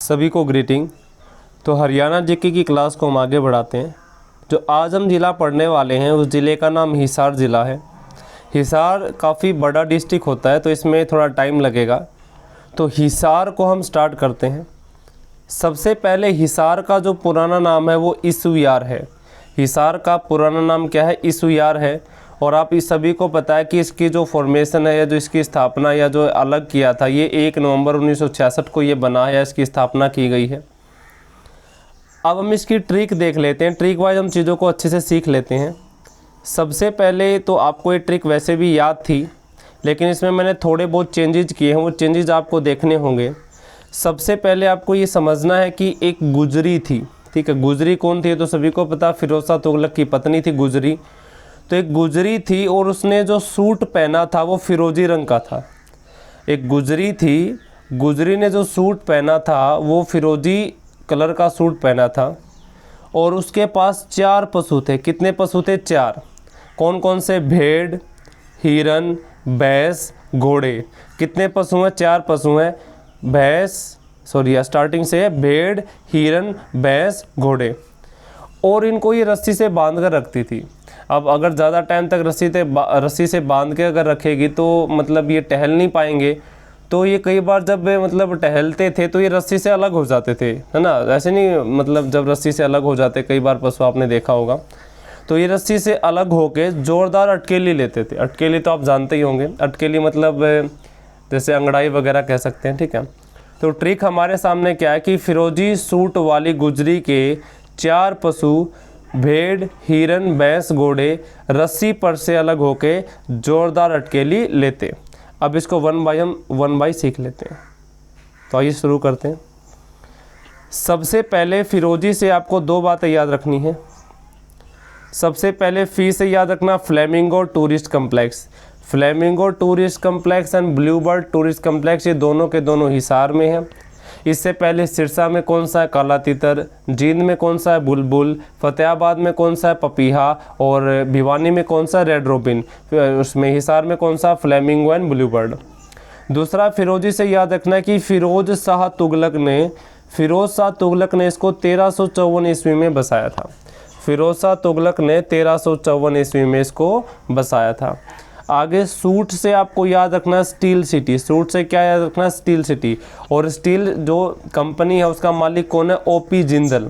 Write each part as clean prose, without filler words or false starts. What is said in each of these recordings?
सभी को ग्रीटिंग। तो हरियाणा जीके की क्लास को हम आगे बढ़ाते हैं। जो आज हम ज़िला पढ़ने वाले हैं उस ज़िले का नाम हिसार ज़िला है। हिसार काफ़ी बड़ा डिस्ट्रिक्ट होता है तो इसमें थोड़ा टाइम लगेगा। तो हिसार को हम स्टार्ट करते हैं। सबसे पहले हिसार का जो पुराना नाम है वो इसुयार है। हिसार का पुराना नाम क्या है? इसुयार है। और आप इस सभी को पता है कि इसकी जो फॉर्मेशन है या जो इसकी स्थापना या जो अलग किया था ये 1 नवंबर 1966 को ये बना है, इसकी स्थापना की गई है। अब हम इसकी ट्रिक देख लेते हैं। ट्रिक वाइज हम चीज़ों को अच्छे से सीख लेते हैं। सबसे पहले तो आपको ये ट्रिक वैसे भी याद थी, लेकिन इसमें मैंने थोड़े बहुत चेंजेज किए हैं, वो चेंजेज आपको देखने होंगे। सबसे पहले आपको ये समझना है कि एक गुजरी थी, ठीक है। गुजरी कौन थी? तो सभी को पता, फिरोज शाह तुगलक की पत्नी थी गुजरी। तो एक गुजरी थी और उसने जो सूट पहना था वो फिरोजी रंग का था। एक गुजरी थी, गुजरी ने जो सूट पहना था वो फिरोजी कलर का सूट पहना था। और उसके पास 4 पशु थे। कितने पशु थे? 4। कौन कौन से? भेड़, हिरन, भैंस, घोड़े। कितने पशु हैं? 4 पशु हैं। स्टार्टिंग से है भेड़, हिरन, भैंस, घोड़े। और इनको ये रस्सी से बांध कर रखती थी। अब अगर ज़्यादा टाइम तक रस्सी से बांध के अगर रखेगी तो मतलब ये टहल नहीं पाएंगे। तो ये कई बार जब मतलब टहलते थे तो ये रस्सी से अलग हो जाते थे, है ना। ऐसे नहीं, मतलब जब रस्सी से अलग हो जाते, कई बार पशु आपने देखा होगा, तो ये रस्सी से अलग होके जोरदार अटकेली लेते थे। अटकेली तो आप जानते ही होंगे। अटकेली मतलब जैसे अंगड़ाई वगैरह कह सकते हैं, ठीक है। तो ट्रिक हमारे सामने क्या है कि फिरोजी सूट वाली गुजरी के 4 पशु भेड़, हिरन, भैंस, घोड़े रस्सी पर से अलग होके जोरदार अटकेली लेते। अब इसको वन बाई सीख लेते हैं। तो आइए शुरू करते हैं। सबसे पहले फिरोजी से आपको 2 बातें याद रखनी है। सबसे पहले फी से याद रखना flamingo tourist complex. Flamingo tourist complex and blue bird tourist complex ये दोनों के दोनों हिसार में हैं। इससे पहले सिरसा में कौन सा है? काला तीतर। जींद में कौन सा है? बुलबुल। फतेहाबाद में कौन सा है? पपीहा। और भिवानी में कौन सा? Red robin. उसमें हिसार में कौन सा? Flamingo and blue bird. दूसरा, फिरोजी से याद रखना है कि फिरोज शाह तुगलक ने इसको 1354 ईस्वी में बसाया था। फिरोज शाह तुगलक ने 1354 ईस्वी में इसको बसाया था। आगे सूट से आपको याद रखना स्टील सिटी। सूट से क्या याद रखना? Steel city. और स्टील जो कंपनी है उसका मालिक कौन है? ओपी जिंदल।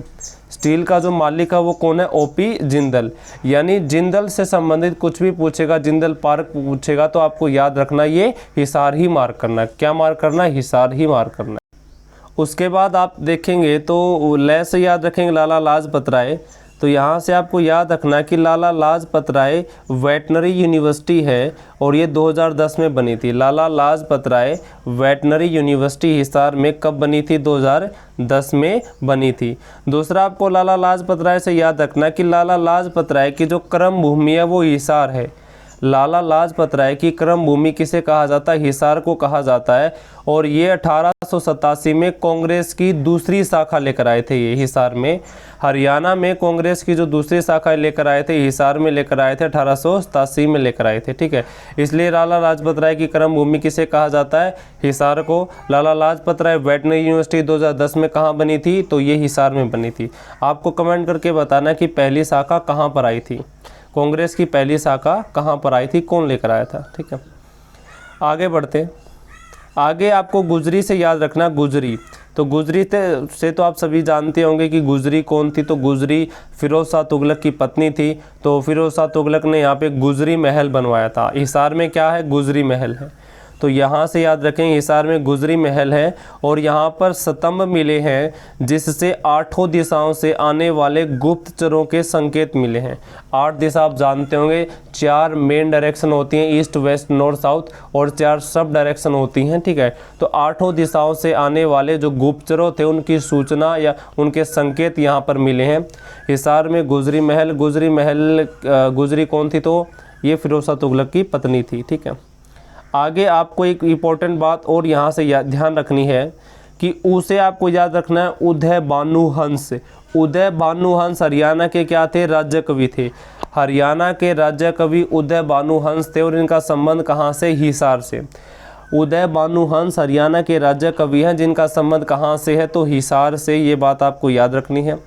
स्टील का जो मालिक है वो कौन है? ओपी जिंदल। यानी जिंदल से संबंधित कुछ भी पूछेगा, जिंदल पार्क पूछेगा तो आपको याद रखना ये हिसार ही मार्क करना है। क्या मार्क करना है? हिसार ही मार्क करना है। उसके बाद आप देखेंगे तो लय से याद रखेंगे लाला लाजपत राय। तो यहाँ से आपको याद रखना कि लाला लाजपत राय वेटनरी यूनिवर्सिटी है और ये 2010 में बनी थी। लाला लाजपत राय वेटनरी यूनिवर्सिटी हिसार में कब बनी थी? 2010 में बनी थी। दूसरा, आपको लाला लाजपत राय से याद रखना कि लाला लाजपत राय की जो कर्म भूमि है वो हिसार है। लाला लाजपत राय की कर्म भूमि किसे कहा जाता है? हिसार को कहा जाता है। और ये 1887 में कांग्रेस की दूसरी शाखा लेकर आए थे। ये हिसार में, हरियाणा में कांग्रेस की जो दूसरी शाखा लेकर आए थे, हिसार में लेकर आए थे, 1887 में लेकर आए थे, ठीक है। इसलिए लाला लाजपत राय की कर्म भूमि किसे कहा जाता है? हिसार को। लाला लाजपत राय वेटनरी यूनिवर्सिटी 2010 में कहाँ बनी थी? तो ये हिसार में बनी थी। आपको कमेंट करके बताना कि पहली शाखा कहाँ पर आई थी, कांग्रेस की पहली शाखा कहाँ पर आई थी, कौन लेकर आया था, ठीक है। आगे बढ़ते। आगे आपको गुजरी से याद रखना गुजरी। तो गुजरी से तो आप सभी जानते होंगे कि गुजरी कौन थी। तो गुजरी फिरोज शाह तुगलक की पत्नी थी। तो फिरोज शाह तुगलक ने यहाँ पे गुजरी महल बनवाया था। हिसार में क्या है? गुजरी महल है। तो यहाँ से याद रखें हिसार में गुजरी महल है। और यहाँ पर स्तंभ मिले हैं जिससे 8 दिशाओं से आने वाले गुप्तचरों के संकेत मिले हैं। 8 दिशा आप जानते होंगे, 4 मेन डायरेक्शन होती हैं, ईस्ट, वेस्ट, नॉर्थ, साउथ, और 4 सब डायरेक्शन होती हैं, ठीक है। तो 8 दिशाओं से आने वाले जो गुप्तचरों थे उनकी सूचना या उनके संकेत यहाँ पर मिले हैं। हिसार में गुजरी महल। गुजरी कौन थी? तो ये फिरोज शाह तुगलक की पत्नी थी, ठीक है। आगे आपको एक इम्पोर्टेंट बात और यहाँ से ध्यान रखनी है कि उसे आपको याद रखना है उदय भानु हंस। उदय भानु हंस हरियाणा के क्या थे? राज्य कवि थे। हरियाणा के राज्य कवि उदय भानु हंस थे और इनका संबंध कहाँ से? हिसार से। उदय भानु हंस हरियाणा के राज्य कवि हैं जिनका संबंध कहाँ से है, तो हिसार से। ये बात आपको याद रखनी है।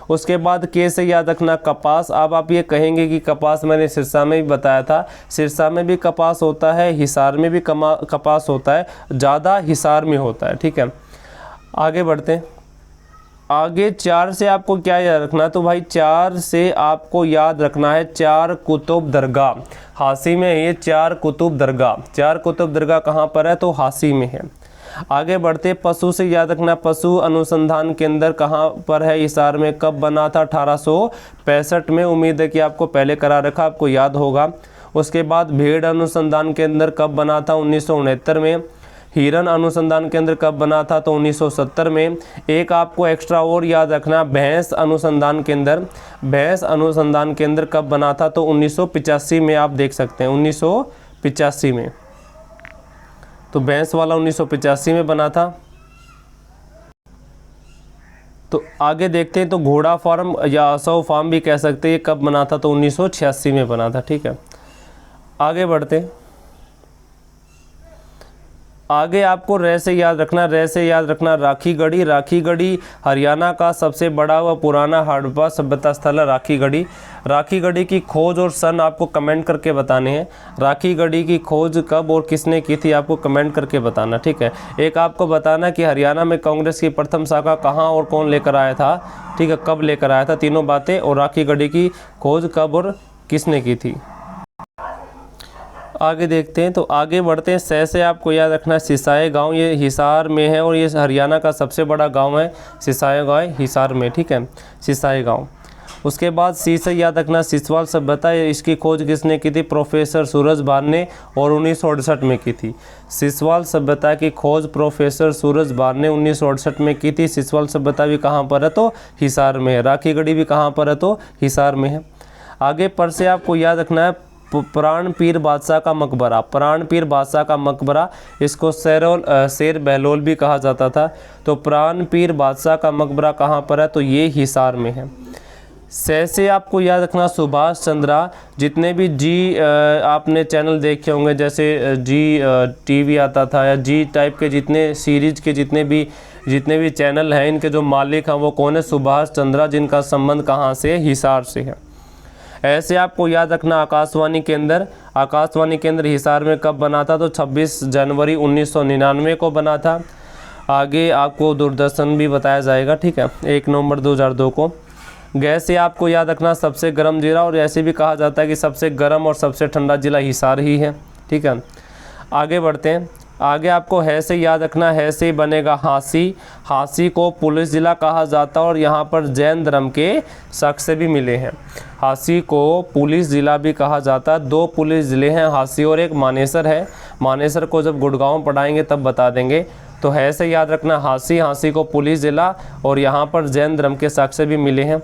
उसके बाद के से याद रखना कपास। अब आप ये कहेंगे कि कपास मैंने सिरसा में भी बताया था, सिरसा में भी कपास होता है, हिसार में भी कपास होता है, ज़्यादा हिसार में होता है। ठीक है, आगे बढ़ते हैं। आगे 4 से आपको क्या याद रखना है, तो भाई 4 से आपको याद रखना है चार कुतुब दरगाह। हांसी में ये चार कुतुब दरगाह, चार कुतुब दरगाह कहाँ पर है, तो हांसी में है। आगे बढ़ते, पशु से याद रखना, पशु अनुसंधान केंद्र कहाँ पर है, हिसार में। कब बना था, 1865 में। उम्मीद है कि आपको पहले करा रखा, आपको याद होगा। उसके बाद भेड़ अनुसंधान केंद्र कब बना था, 1969 में। हिरन अनुसंधान केंद्र कब बना था, तो 1970 में। एक आपको एक्स्ट्रा और याद रखना, भैंस अनुसंधान केंद्र, भैंस अनुसंधान केंद्र कब बना था, तो 1985 में। आप देख सकते हैं 1985 में, तो भैंस वाला 1985 में बना था। तो आगे देखते हैं, तो घोड़ा फार्म या असौ फार्म भी कह सकते हैं, ये कब बना था, तो 1986 में बना था। ठीक है, आगे बढ़ते हैं। आगे आपको रे से याद रखना, रे से याद रखना राखीगढ़ी। राखीगढ़ी हरियाणा का सबसे बड़ा व पुराना हड़प्पा सभ्यता स्थल है राखीगढ़ी। राखीगढ़ी की खोज और सन आपको कमेंट करके बताने हैं। राखीगढ़ी की खोज कब और किसने की थी, आपको कमेंट करके बताना। ठीक है, एक आपको बताना कि हरियाणा में कांग्रेस की प्रथम शाखा कहाँ और कौन लेकर आया था। ठीक है, कब लेकर आया था, तीनों बातें। और राखीगढ़ी की खोज कब और किसने की थी। आगे देखते हैं, तो आगे बढ़ते हैं। से आपको याद रखना सिसाई गांव, ये हिसार में है और ये हरियाणा का सबसे बड़ा गांव है सिसाई गांव, हिसार में। ठीक है, सिसाई गांव। उसके बाद सी से याद रखना सिसवाल सभ्यता, इसकी खोज किसने की थी, प्रोफेसर सूरज भान ने, और 1968 में की थी। सिसवाल सभ्यता की खोज प्रोफेसर सूरज भान ने 1968 में की थी। सिसवाल सभ्यता भी कहाँ पर है, तो हिसार में है। राखीगढ़ी भी कहाँ पर है, तो हिसार में है। आगे पर से आपको याद रखना है प्राण पीर बादशाह का मकबरा। प्राण पीर बादशाह का मकबरा, इसको शेर बहलोल भी कहा जाता था। तो प्राण पीर बादशाह का मकबरा कहाँ पर है, तो ये हिसार में है। से आपको याद रखना सुभाष चंद्रा। जितने भी आपने चैनल देखे होंगे, जैसे जी टीवी आता था, या जी टाइप के जितने सीरीज के जितने भी चैनल हैं, इनके जो मालिक हैं वो कौन है, सुभाष चंद्रा, जिनका संबंध कहाँ से, हिसार से है। ऐसे आपको याद रखना आकाशवाणी केंद्र। आकाशवाणी केंद्र हिसार में कब बना था, तो 26 जनवरी 1999 को बना था। आगे आपको दूरदर्शन भी बताया जाएगा। ठीक है, 1 नवंबर 2002 को। गैस से आपको याद रखना सबसे गर्म जिला, और ऐसे भी कहा जाता है कि सबसे गर्म और सबसे ठंडा जिला हिसार ही है। ठीक है, आगे बढ़ते हैं। आगे आपको है से याद रखना, है से बनेगा हांसी। हांसी को पुलिस ज़िला कहा जाता है और यहाँ पर जैन धर्म के शख्स भी मिले हैं। हांसी को पुलिस ज़िला भी कहा जाता है। 2 पुलिस ज़िले हैं, हांसी और एक मानेसर है। मानेसर को जब गुड़गांव पढ़ाएंगे तब बता देंगे। तो है से याद रखना हांसी, हांसी को पुलिस ज़िला, और यहाँ पर जैन धर्म के शख्स भी मिले हैं।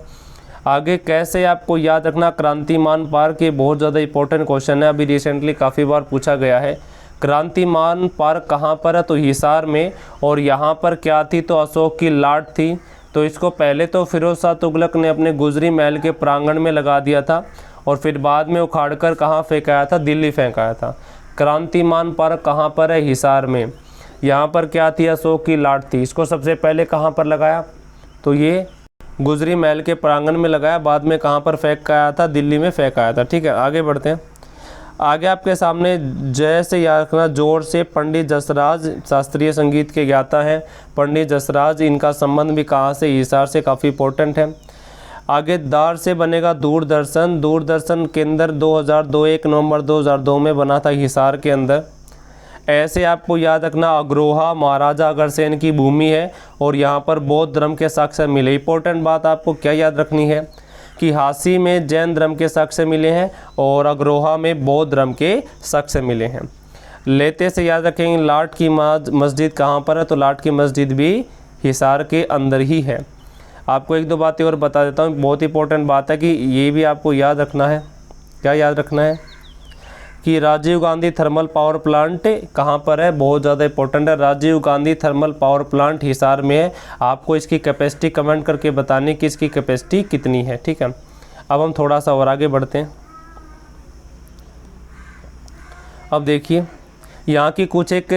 आगे कैसे आपको याद रखना क्रांतिमान पार्क, ये बहुत ज़्यादा इंपॉर्टेंट क्वेश्चन है, अभी रिसेंटली काफ़ी बार पूछा गया है। क्रांतिमान पार्क कहाँ पर है, तो हिसार में। और यहाँ पर क्या थी, तो अशोक की लाट थी। तो इसको पहले तो फिरोज शाह तुगलक ने अपने गुजरी महल के प्रांगण में लगा दिया था, और फिर बाद में उखाड़कर कहाँ फेंकाया था, दिल्ली फेंकाया था। क्रांतिमान पार्क कहाँ पर है, हिसार में। यहाँ पर क्या थी, अशोक की लाट थी। इसको सबसे पहले कहाँ पर लगाया, तो ये गुजरी महल के प्रांगण में लगाया, बाद में कहाँ पर फेंकाया था, दिल्ली में फेंकाया था। ठीक है, आगे बढ़ते हैं। आगे आपके सामने जय से याद रखना जोर से, पंडित जसराज शास्त्रीय संगीत के ज्ञाता हैं। पंडित जसराज, इनका संबंध भी कहाँ से, हिसार से, काफ़ी इंपॉर्टेंट है। आगे दार से बनेगा दूरदर्शन। दूरदर्शन केंद्र 2002 1 नवंबर 2002 में बना था हिसार के अंदर। ऐसे आपको याद रखना अग्रोहा महाराजा अग्रसेन की भूमि है, और यहाँ पर बौद्ध धर्म के शख्स मिले। इंपॉर्टेंट बात आपको क्या याद रखनी है कि हांसी में जैन धर्म के शख्स मिले हैं, और अग्रोहा में बौद्ध धर्म के शख्स मिले हैं। लेते से याद रखेंगे लाट की मस्जिद कहाँ पर है, तो लाट की मस्जिद भी हिसार के अंदर ही है। आपको 1-2 बातें और बता देता हूँ, बहुत इंपॉर्टेंट बात है कि ये भी आपको याद रखना है। क्या याद रखना है कि Rajiv Gandhi thermal power plant कहाँ पर है, बहुत ज़्यादा इंपॉर्टेंट है। Rajiv Gandhi thermal power plant Hisar में है। आपको इसकी कैपेसिटी कमेंट करके बतानी कि इसकी कैपेसिटी कितनी है। ठीक है, अब हम थोड़ा सा और आगे बढ़ते हैं। अब देखिए यहाँ की कुछ एक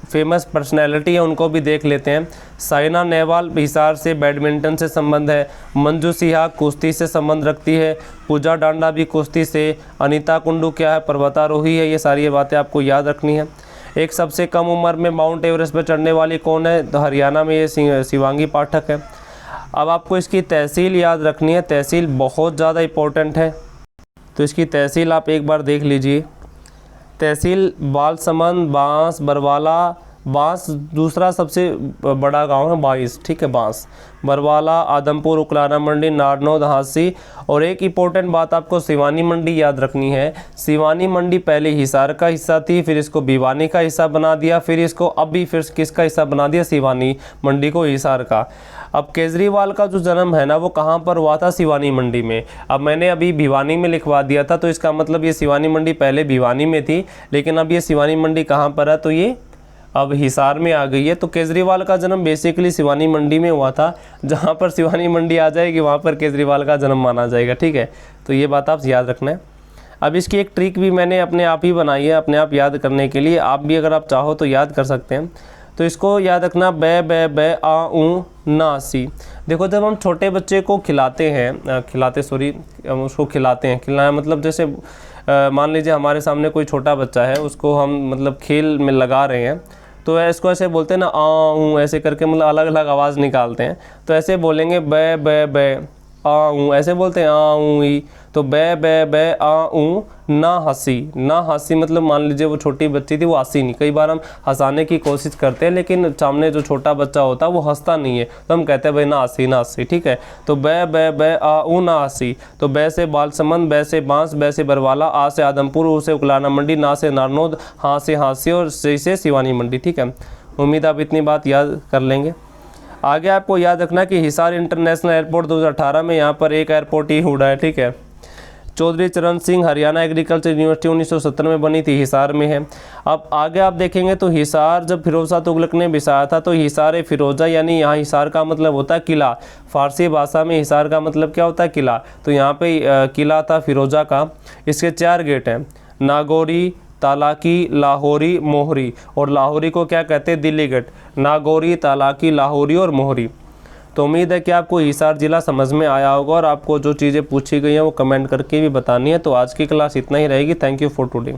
फेमस पर्सनैलिटी है, उनको भी देख लेते हैं। साइना नेहवाल हिसार से बैडमिंटन से संबंध है। मंजू सिन्हा कुश्ती से संबंध रखती है। पूजा डांडा भी कुश्ती से। अनीता कुंडू क्या है, पर्वतारोही है। ये सारी बातें आपको याद रखनी है। एक सबसे कम उम्र में माउंट एवरेस्ट पर चढ़ने वाली कौन है, तो हरियाणा में ये शिवांगी पाठक है। अब आपको इसकी तहसील याद रखनी है, तहसील बहुत ज़्यादा इम्पोर्टेंट है, तो इसकी तहसील आप एक बार देख लीजिए। तहसील बालसमंद, बांस, बरवाला। बांस दूसरा सबसे बड़ा गांव है, 22, ठीक है, बांस, बरवाला, आदमपुर, उकलाना मंडी, नारनौद, हांसी। और एक इम्पोर्टेंट बात आपको सिवानी मंडी याद रखनी है। सिवानी मंडी पहले हिसार का हिस्सा थी, फिर इसको भिवानी का हिस्सा बना दिया, फिर इसको अभी फिर किसका हिस्सा बना दिया, सिवानी मंडी को हिसार का। अब केजरीवाल का जो जन्म है ना वो कहाँ पर हुआ था, सिवानी मंडी में। अब मैंने अभी भिवानी में लिखवा दिया था, तो इसका मतलब ये सिवानी मंडी पहले भिवानी में थी, लेकिन अब ये सिवानी मंडी कहाँ पर है, तो ये अब हिसार में आ गई है। तो केजरीवाल का जन्म बेसिकली सिवानी मंडी में हुआ था। जहाँ पर सिवानी मंडी आ जाएगी वहाँ पर केजरीवाल का जन्म माना जाएगा, ठीक है। तो ये बात आप याद रखना है। अब इसकी एक ट्रिक भी मैंने अपने आप ही बनाई है, अपने आप याद करने के लिए। आप भी अगर आप चाहो तो याद कर सकते हैं। तो इसको याद रखना, बै बै बै आ ऊ ना सी। देखो जब हम छोटे बच्चे को खिलाते हैं, हम उसको खिलाते हैं, खिलाना मतलब जैसे मान लीजिए हमारे सामने कोई छोटा बच्चा है, उसको हम मतलब खेल में लगा रहे हैं, तो इसको ऐसे बोलते हैं ना, आ ऊ, ऐसे करके मतलब अलग अलग आवाज़ निकालते हैं। तो ऐसे बोलेंगे बै बै बै आ ऊ, ऐसे बोलते हैं आ ऊ ई। तो बै बै बै आ ऊ ना हंसी। ना हंसी मतलब मान लीजिए वो छोटी बच्ची थी, वो हंसी नहीं। कई बार हम हंसाने की कोशिश करते हैं, लेकिन सामने जो छोटा बच्चा होता है वो हंसता नहीं है, तो हम कहते हैं भाई ना हंसी, ना हंसी, ठीक है। तो बै बै बै आ ऊ ना हंसी। तो बै से बालसमंद, बै से बांस, बै से बरवाला, आ से आदमपुर, ऊ से उकलाना मंडी, ना से नारनौद, हाँ से हांसी और सी से सिवानी मंडी, ठीक है। उम्मीद आप इतनी बात याद कर लेंगे। आगे आपको याद रखना कि हिसार इंटरनेशनल एयरपोर्ट 2018 में यहाँ पर एक एयरपोर्ट ही उड़ा है, ठीक है। चौधरी चरण सिंह हरियाणा एग्रीकल्चर यूनिवर्सिटी 1970 में बनी थी, हिसार में है। अब आगे आप देखेंगे तो हिसार जब फिरोज शाह तुगलक ने बसाया था, तो हिसार फिरोजा, यानी यहाँ हिसार का मतलब होता है किला। फारसी भाषा में हिसार का मतलब क्या होता है, किला। तो यहाँ पे किला था फिरोजा का। इसके 4 गेट हैं, नागौरी, तालाकी, लाहौरी, मोहरी। और लाहौरी को क्या कहते हैं, दिल्ली गेट। नागौरी, तालाकी, लाहौरी और मोहरी। तो उम्मीद है कि आपको हिसार ज़िला समझ में आया होगा, और आपको जो चीज़ें पूछी गई हैं वो कमेंट करके भी बतानी है। तो आज की क्लास इतना ही रहेगी। Thank you for today.